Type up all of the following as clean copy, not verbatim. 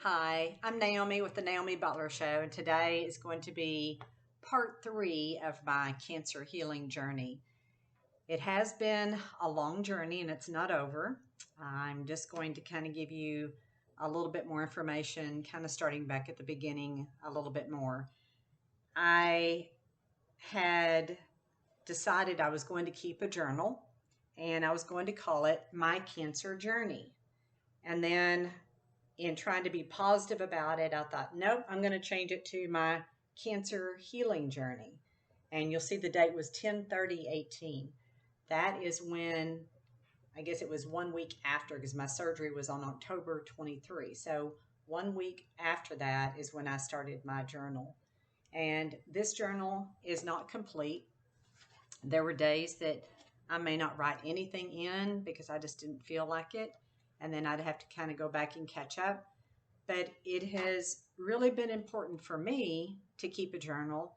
Hi, I'm Naomi with the Naomi Butler Show, and today is going to be part three of my cancer healing journey. It has been a long journey and it's not over. I'm just going to kind of give you a little bit more information, kind of starting back at the beginning a little bit more. I had decided I was going to keep a journal and I was going to call it My Cancer Journey. And then in trying to be positive about it, I thought, nope, I'm going to change it to my cancer healing journey. And you'll see the date was 10/30/18. That is when, I guess it was 1 week after, because my surgery was on October 23. So 1 week after that is when I started my journal. And this journal is not complete. There were days that I may not write anything in because I just didn't feel like it. And then I'd have to kind of go back and catch up. But it has really been important for me to keep a journal,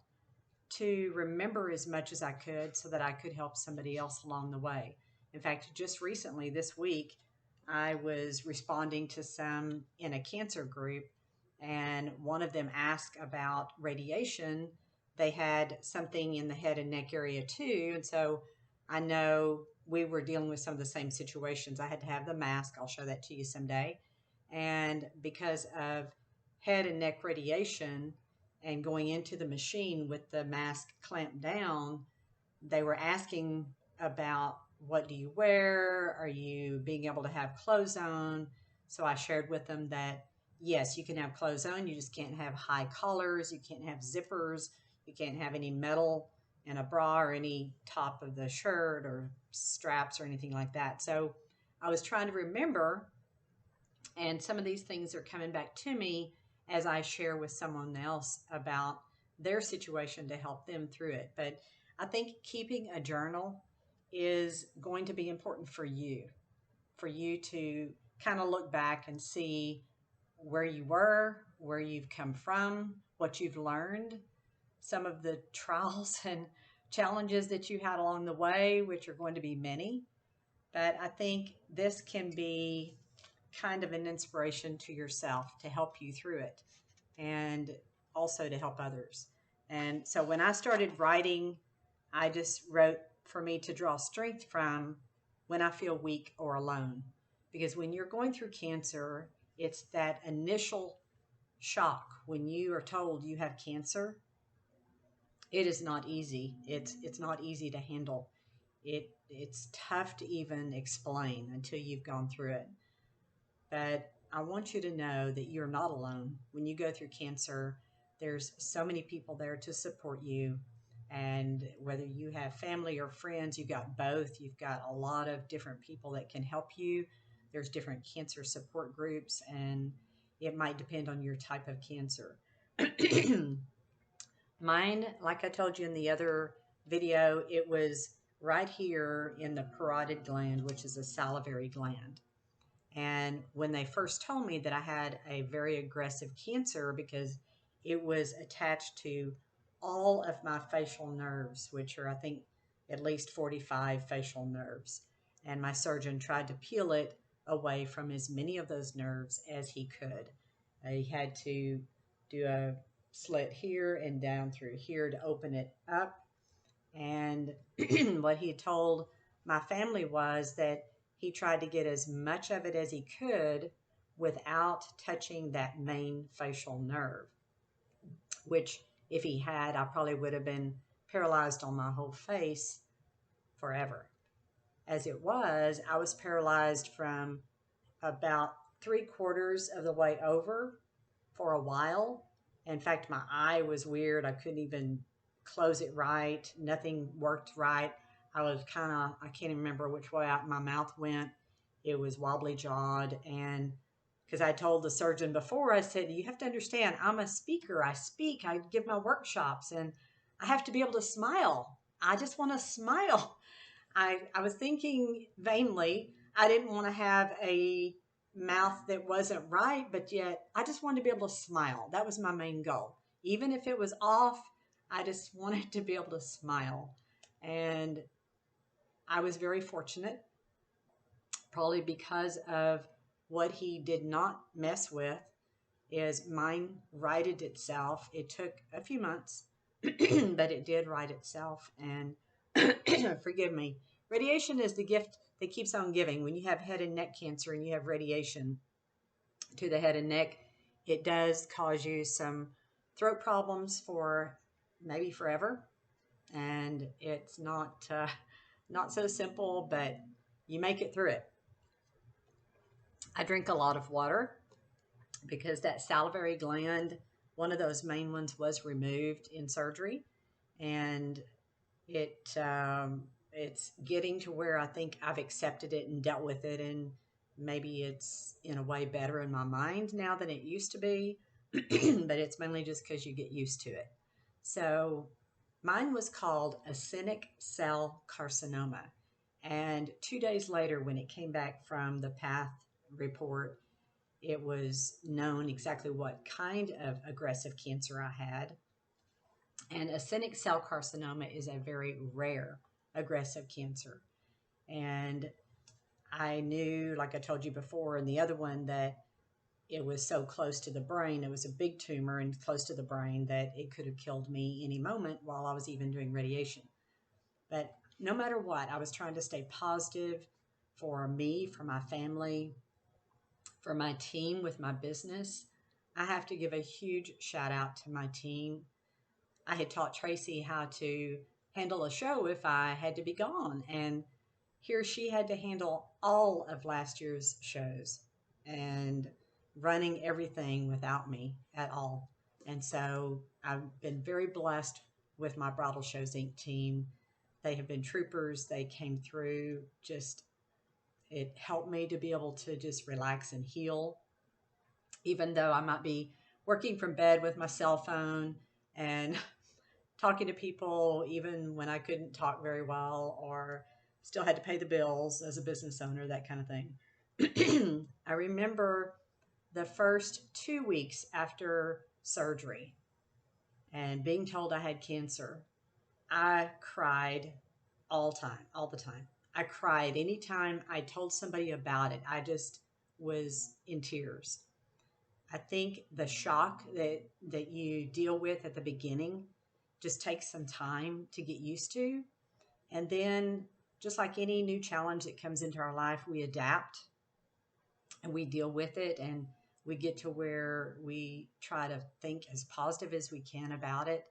to remember as much as I could so that I could help somebody else along the way. In fact, just recently, this week, I was responding to some in a cancer group, and one of them asked about radiation. They had something in the head and neck area too. And so I know we were dealing with some of the same situations. I had to have the mask. I'll show that to you someday. And because of head and neck radiation and going into the machine with the mask clamped down, they were asking about what do you wear? Are you being able to have clothes on? So I shared with them that yes, you can have clothes on, you just can't have high collars, you can't have zippers, you can't have any metal in a bra or any top of the shirt or straps or anything like that. So I was trying to remember, and some of these things are coming back to me as I share with someone else about their situation to help them through it. But I think keeping a journal is going to be important for you to kind of look back and see where you were, where you've come from, what you've learned, some of the trials and challenges that you had along the way, which are going to be many. But I think this can be kind of an inspiration to yourself to help you through it and also to help others. And so when I started writing, I just wrote for me to draw strength from when I feel weak or alone. Because when you're going through cancer, it's that initial shock when you are told you have cancer. It is not easy. It's not easy to handle. It's tough to even explain until you've gone through it. But I want you to know that you're not alone. When you go through cancer, there's so many people there to support you. And whether you have family or friends, you've got both. You've got a lot of different people that can help you. There's different cancer support groups, and it might depend on your type of cancer. Mine, like I told you in the other video, it was right here in the parotid gland, which is a salivary gland. And when they first told me that I had a very aggressive cancer because it was attached to all of my facial nerves, which are, I think, at least 45 facial nerves. And my surgeon tried to peel it away from as many of those nerves as he could. He had to do a slit here and down through here to open it up. And what he told my family was that he tried to get as much of it as he could without touching that main facial nerve, which if he had, I probably would have been paralyzed on my whole face forever. As it was, I was paralyzed from about 3/4 of the way over for a while. In fact, my eye was weird. I couldn't even close it right. Nothing worked right. I was kind of, I can't even remember which way out my mouth went. It was wobbly jawed. And because I told the surgeon before, I said, you have to understand, I'm a speaker. I speak, I give my workshops, and I have to be able to smile. I just want to smile. I was thinking vainly, I didn't want to have a mouth that wasn't right, but yet I just wanted to be able to smile. That was my main goal. Even if it was off, I just wanted to be able to smile. And I was very fortunate, probably because of what he did not mess with. is mine righted itself. It took a few months, but it did right itself. And forgive me, radiation is the gift that keeps on giving. When you have head and neck cancer and you have radiation to the head and neck, it does cause you some throat problems for maybe forever. And it's not so simple, but you make it through it. I drink a lot of water because that salivary gland, one of those main ones, was removed in surgery, and it's getting to where I think I've accepted it and dealt with it, and maybe it's in a way better in my mind now than it used to be, but it's mainly just because you get used to it. So mine was called actinic cell carcinoma. And 2 days later, when it came back from the path report, it was known exactly what kind of aggressive cancer I had. And actinic cell carcinoma is a very rare aggressive cancer. And I knew, like I told you before, in the other one, that it was so close to the brain. It was a big tumor and close to the brain that it could have killed me any moment while I was even doing radiation. But no matter what, I was trying to stay positive for me, for my family, for my team with my business. I have to give a huge shout out to my team. I had taught Tracy how to handle a show if I had to be gone. And here she had to handle all of last year's shows and running everything without me at all. And so I've been very blessed with my Bridal Shows Inc. team. They have been troopers. They came through. Just, it helped me to be able to just relax and heal, even though I might be working from bed with my cell phone and talking to people even when I couldn't talk very well or still had to pay the bills as a business owner, that kind of thing. I remember the first 2 weeks after surgery and being told I had cancer. I cried all the time. I cried anytime I told somebody about it. I just was in tears. I think the shock that you deal with at the beginning just takes some time to get used to. And then, just like any new challenge that comes into our life, we adapt and we deal with it, and we get to where we try to think as positive as we can about it.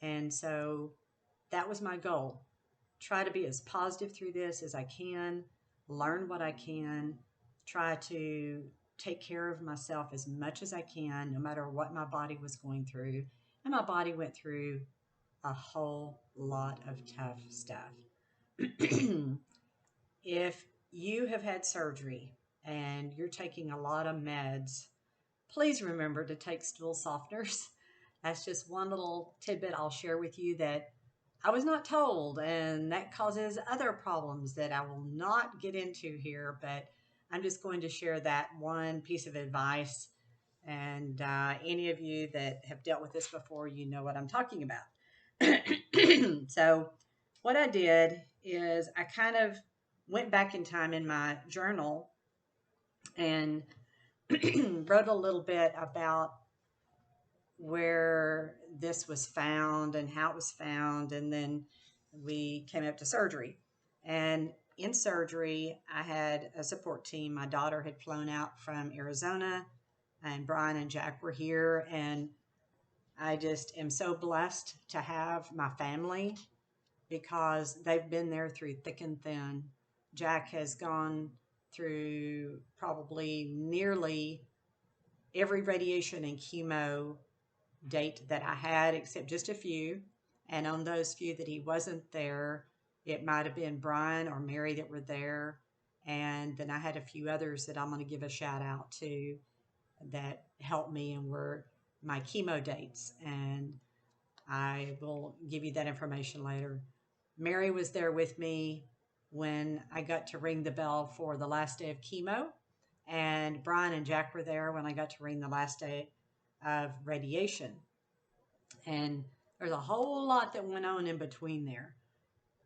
And so that was my goal. Try to be as positive through this as I can, learn what I can, try to take care of myself as much as I can, no matter what my body was going through. And my body went through a whole lot of tough stuff. If you have had surgery and you're taking a lot of meds, please remember to take stool softeners. That's just one little tidbit I'll share with you that I was not told, and that causes other problems that I will not get into here, but I'm just going to share that one piece of advice. And any of you that have dealt with this before, you know what I'm talking about. So what I did is I kind of went back in time in my journal and wrote a little bit about where this was found and how it was found. And then we came up to surgery. And in surgery, I had a support team. My daughter had flown out from Arizona, and Brian and Jack were here. And I just am so blessed to have my family because they've been there through thick and thin. Jack has gone through probably nearly every radiation and chemo date that I had, except just a few. And on those few that he wasn't there, it might have been Brian or Mary that were there. And then I had a few others that I'm going to give a shout out to that helped me and were my chemo dates. And I will give you that information later. Mary was there with me when I got to ring the bell for the last day of chemo. And Brian and Jack were there when I got to ring the last day of radiation. And there's a whole lot that went on in between there.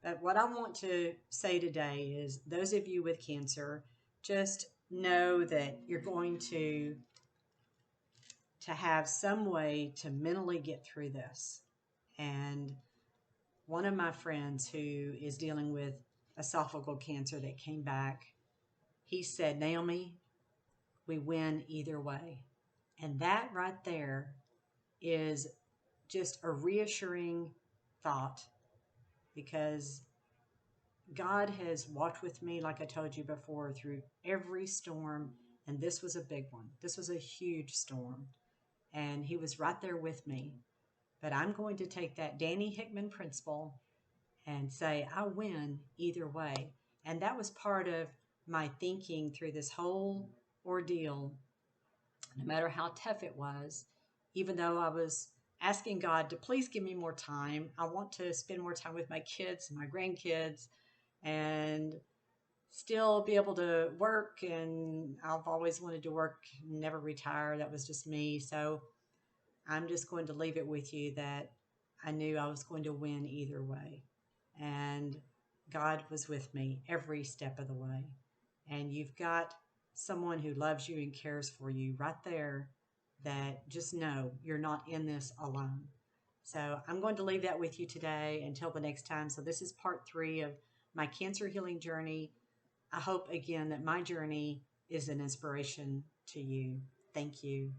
But what I want to say today is those of you with cancer, just know that you're going to to have some way to mentally get through this. And one of my friends who is dealing with esophageal cancer that came back, he said, Naomi, we win either way. And that right there is just a reassuring thought, because God has walked with me, like I told you before, through every storm. And this was a big one. This was a huge storm. And He was right there with me. But I'm going to take that Danny Hickman principle and say, I win either way. And that was part of my thinking through this whole ordeal, no matter how tough it was, even though I was asking God to please give me more time. I want to spend more time with my kids and my grandkids and still be able to work. And I've always wanted to work, never retire. That was just me. So I'm just going to leave it with you that I knew I was going to win either way. And God was with me every step of the way. And you've got someone who loves you and cares for you right there, that just know you're not in this alone. So I'm going to leave that with you today until the next time. So this is part 3 of my cancer healing journey. I hope again that my journey is an inspiration to you. Thank you.